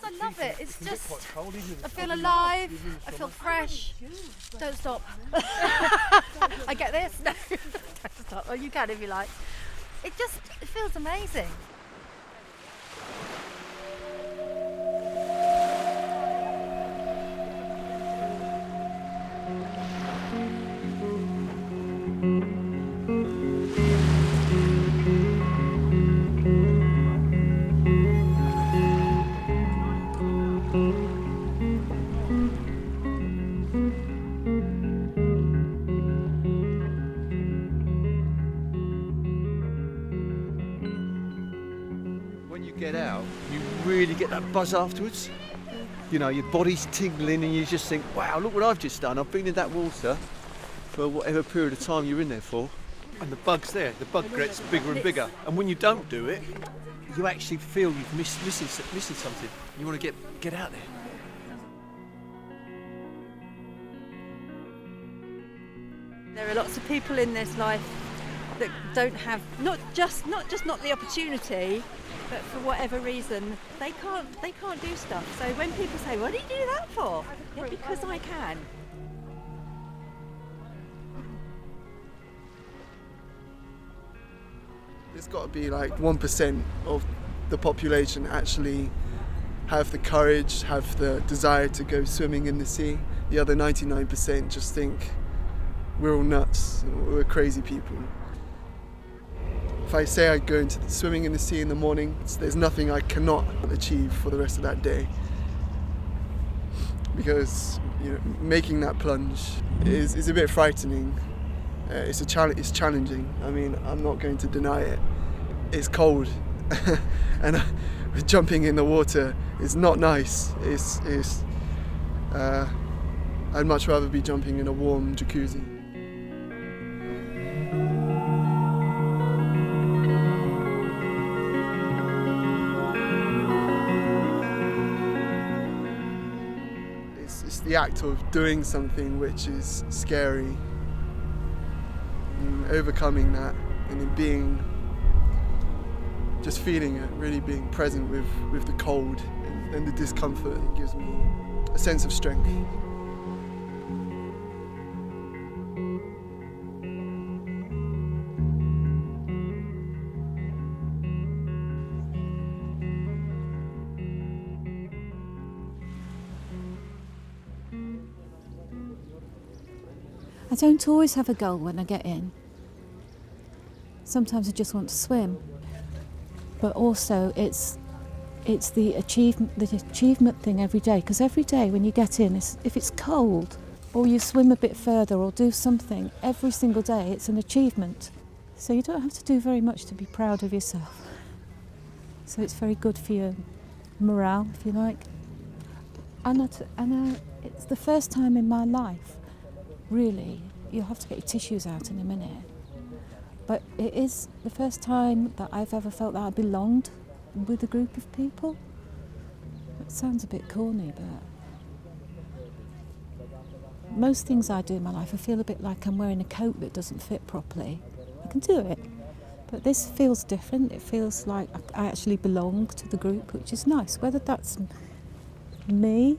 I love it. It's just, I feel alive, I feel fresh. Don't stop. I get this? No, don't stop. Oh, you can if you like. It feels amazing. Get out, you really get that buzz afterwards. You know, your body's tingling and you just think, wow, look what I've just done. I've been in that water for whatever period of time you're in there for. And the bug's there, the bug gets bigger and bigger. And when you don't do it, you actually feel you've missing something. You want to get out there. There are lots of people in this life that don't have, not just not the opportunity, but for whatever reason, they can't do stuff. So when people say, what do you do that for? Yeah, because I can. There's got to be like 1% of the population actually have the courage, have the desire to go swimming in the sea. The other 99% just think we're all nuts, we're crazy people. If I say I go into swimming in the sea in the morning, there's nothing I cannot achieve for the rest of that day. Because making that plunge is a bit frightening. It's challenging. I mean, I'm not going to deny it. It's cold, and jumping in the water is not nice. I'd much rather be jumping in a warm jacuzzi. It's the act of doing something which is scary, and overcoming that, and then just feeling it, really being present with the cold and the discomfort. It gives me a sense of strength. I don't always have a goal when I get in. Sometimes I just want to swim. But also it's the achievement thing every day, because every day when you get in, if it's cold or you swim a bit further or do something, every single day it's an achievement. So you don't have to do very much to be proud of yourself. So it's very good for your morale, if you like. And it's the first time in my life, really, you'll have to get your tissues out in a minute. But it is the first time that I've ever felt that I belonged with a group of people. It sounds a bit corny, but most things I do in my life, I feel a bit like I'm wearing a coat that doesn't fit properly. I can do it, but this feels different. It feels like I actually belong to the group, which is nice, whether that's me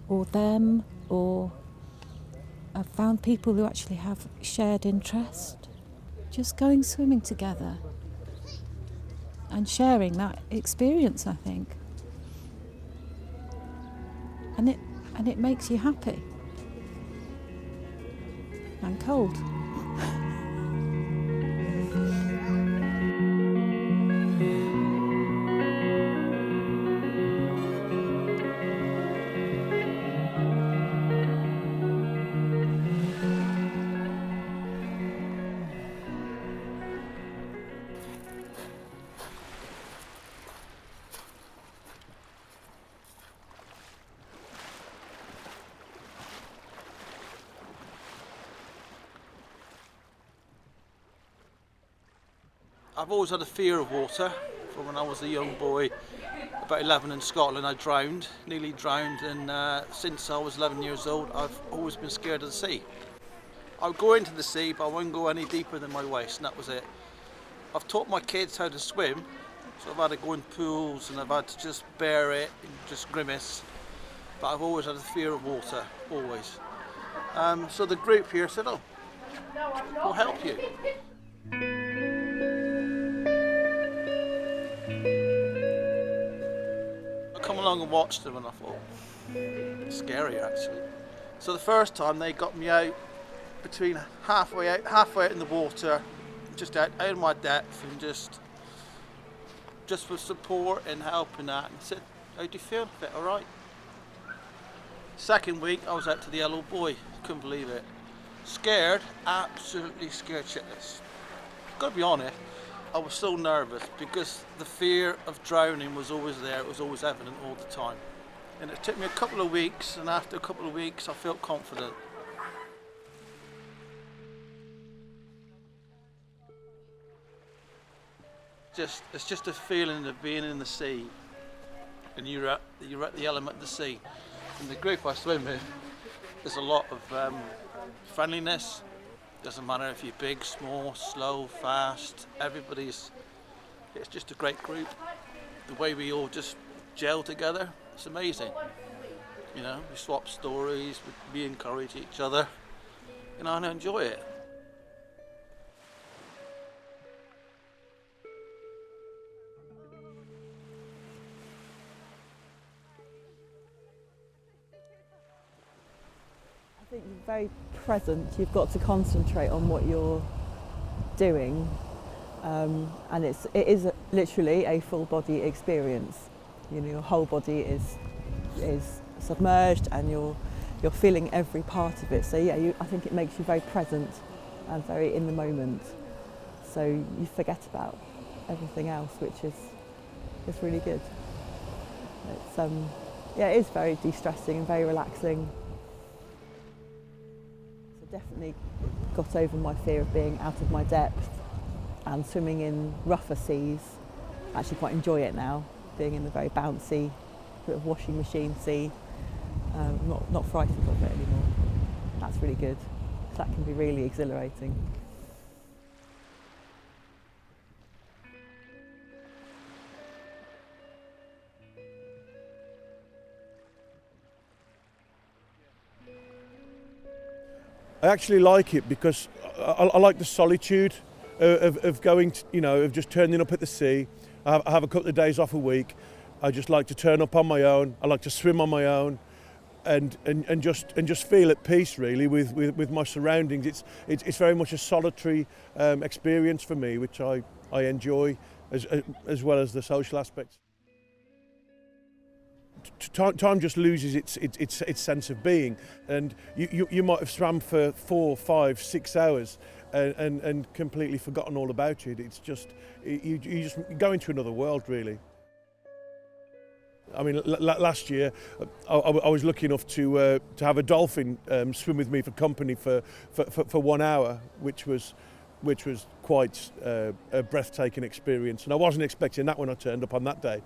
or them, or I've found people who actually have shared interest. Just going swimming together and sharing that experience, I think. And it makes you happy. And cold. I've always had a fear of water. From when I was a young boy, about 11 in Scotland, I nearly drowned, and since I was 11 years old, I've always been scared of the sea. I would go into the sea, but I wouldn't go any deeper than my waist, and that was it. I've taught my kids how to swim, So I've had to go in pools and I've had to just bear it and just grimace. But I've always had a fear of water, always. So the group here said, oh, we'll help you. I come along and watched them and I thought, it's scary actually. So the first time they got me out between halfway out in the water, just out of my depth, and just for support and help and that. And I said, how do you feel? Fit all right? Second week, I was out to the yellow buoy. Couldn't believe it. Scared, absolutely scared shitless. Gotta be honest, I was so nervous because the fear of drowning was always there. It was always evident all the time. And it took me a couple of weeks, and after a couple of weeks, I felt confident. It's just a feeling of being in the sea, and you're at the element of the sea. In the group I swim with, there's a lot of friendliness. Doesn't matter if you're big, small, slow, fast. It's just a great group. The way we all just gel together, it's amazing. You know, we swap stories, we encourage each other, and I enjoy it. I think you're very present. You've got to concentrate on what you're doing, and it is literally a full body experience. You know, your whole body is submerged, and you're feeling every part of it. So yeah, I think it makes you very present and very in the moment. So you forget about everything else, which is really good. It's it is very de-stressing and very relaxing. Definitely got over my fear of being out of my depth and swimming in rougher seas. I actually quite enjoy it now, being in the very bouncy, sort of washing machine sea. Not frightened of it anymore. That's really good. That can be really exhilarating. I actually like it because I like the solitude of going, of just turning up at the sea. I have a couple of days off a week. I just like to turn up on my own. I like to swim on my own, and just feel at peace really with my surroundings. It's very much a solitary experience for me, which I enjoy as well as the social aspects. Time just loses its sense of being, and you might have swam for 4, 5, 6 hours and completely forgotten all about it. It's just you just go into another world really. I mean, last year I was lucky enough to have a dolphin swim with me for company for 1 hour, which was quite a breathtaking experience, and I wasn't expecting that when I turned up on that day.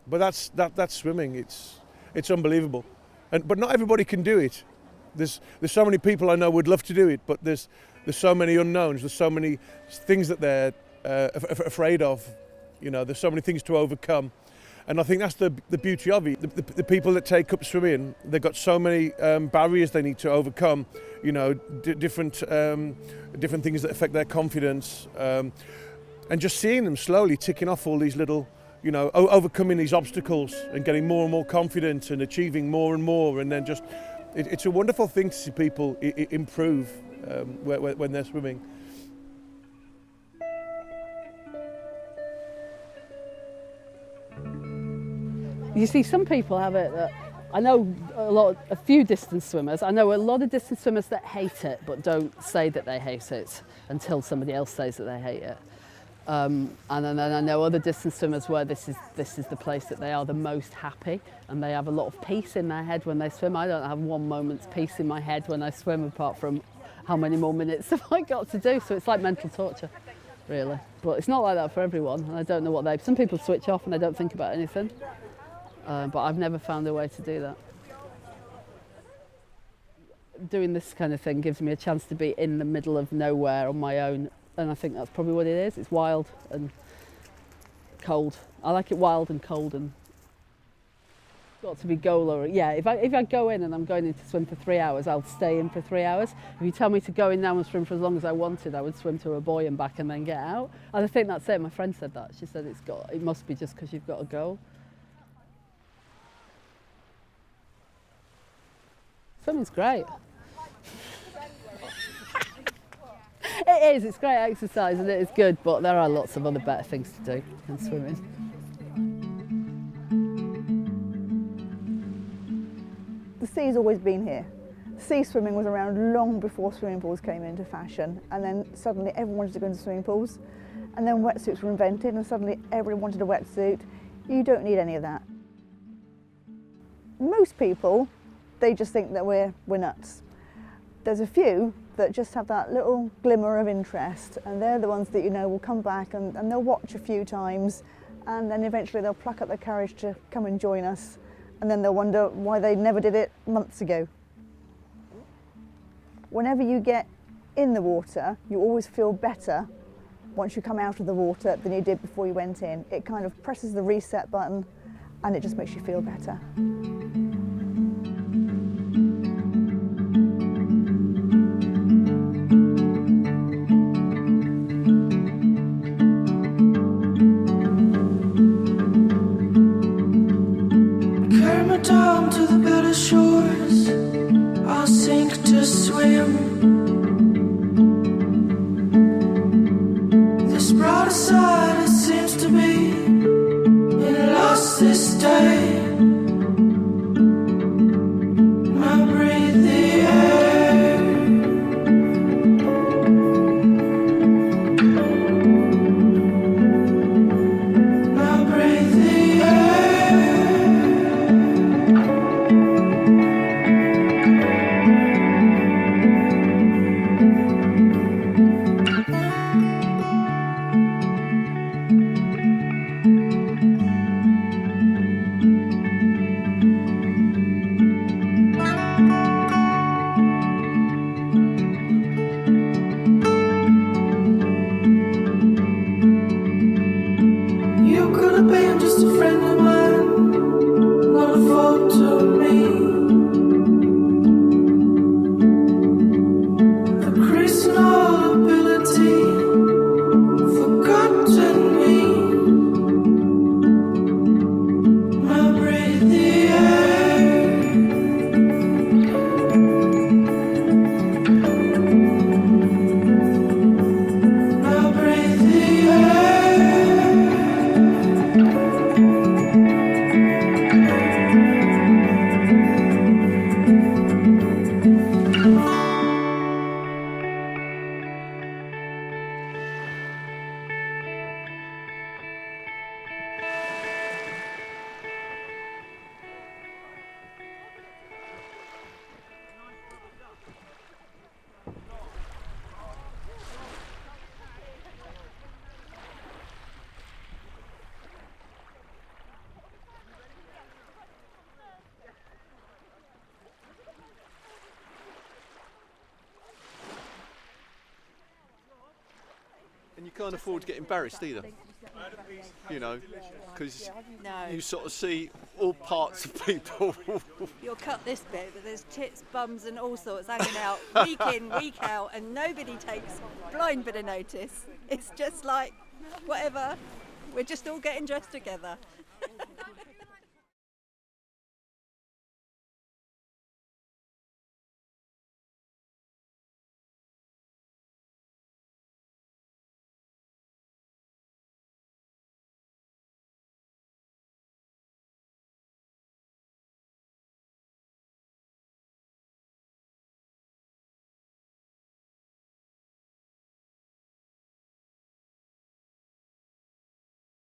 But that's swimming. It's unbelievable, but not everybody can do it. There's so many people I know would love to do it, but there's so many unknowns. There's so many things that they're afraid of. There's so many things to overcome, and I think that's the beauty of it. The people that take up swimming, they've got so many barriers they need to overcome. Different things that affect their confidence, and just seeing them slowly ticking off all these little. Overcoming these obstacles and getting more and more confident and achieving more and more, and then just it's a wonderful thing to see people improve when they're swimming. You see, some people have it that I know a few distance swimmers. I know a lot of distance swimmers that hate it, but don't say that they hate it until somebody else says that they hate it. And then I know other distance swimmers where this is the place that they are the most happy, and they have a lot of peace in their head when they swim. I don't have one moment's peace in my head when I swim, apart from how many more minutes have I got to do. So it's like mental torture, really. But it's not like that for everyone, and I don't know some people switch off and they don't think about anything. But I've never found a way to do that. Doing this kind of thing gives me a chance to be in the middle of nowhere on my own and I think that's probably what it is. It's wild and cold. I like it wild and cold, and got to be goal or yeah. If I go in and I'm going in to swim for 3 hours, I'll stay in for 3 hours. If you tell me to go in now and swim for as long as I wanted, I would swim to a buoy and back and then get out. And I think that's it. My friend said that. She said it must be just because you've got a goal. Swimming's great. It is, it's great exercise and it is good, but there are lots of other better things to do than swimming. The sea's always been here. Sea swimming was around long before swimming pools came into fashion, and then suddenly everyone wanted to go into swimming pools, and then wetsuits were invented and suddenly everyone wanted a wetsuit. You don't need any of that. Most people, they just think that we're nuts. There's a few that just have that little glimmer of interest, and they're the ones that you know will come back and they'll watch a few times, and then eventually they'll pluck up their courage to come and join us, and then they'll wonder why they never did it months ago. Whenever you get in the water, you always feel better once you come out of the water than you did before you went in. It kind of presses the reset button and it just makes you feel better. Down to the better shores, I'll sink to swim. This brighter side, it seems to be, it lost this day. I breathe the air. I breathe the air. You could have been just a friend of mine, not a fault to me. The crease in all ability, forgotten me. I breathe the air. I breathe the air. And you can't afford to get embarrassed either, you know, because No. you sort of see all parts of people. You'll cut this bit, but there's tits, bums and all sorts hanging out week in, week out, and nobody takes blind bit of notice. It's just like, whatever, we're just all getting dressed together.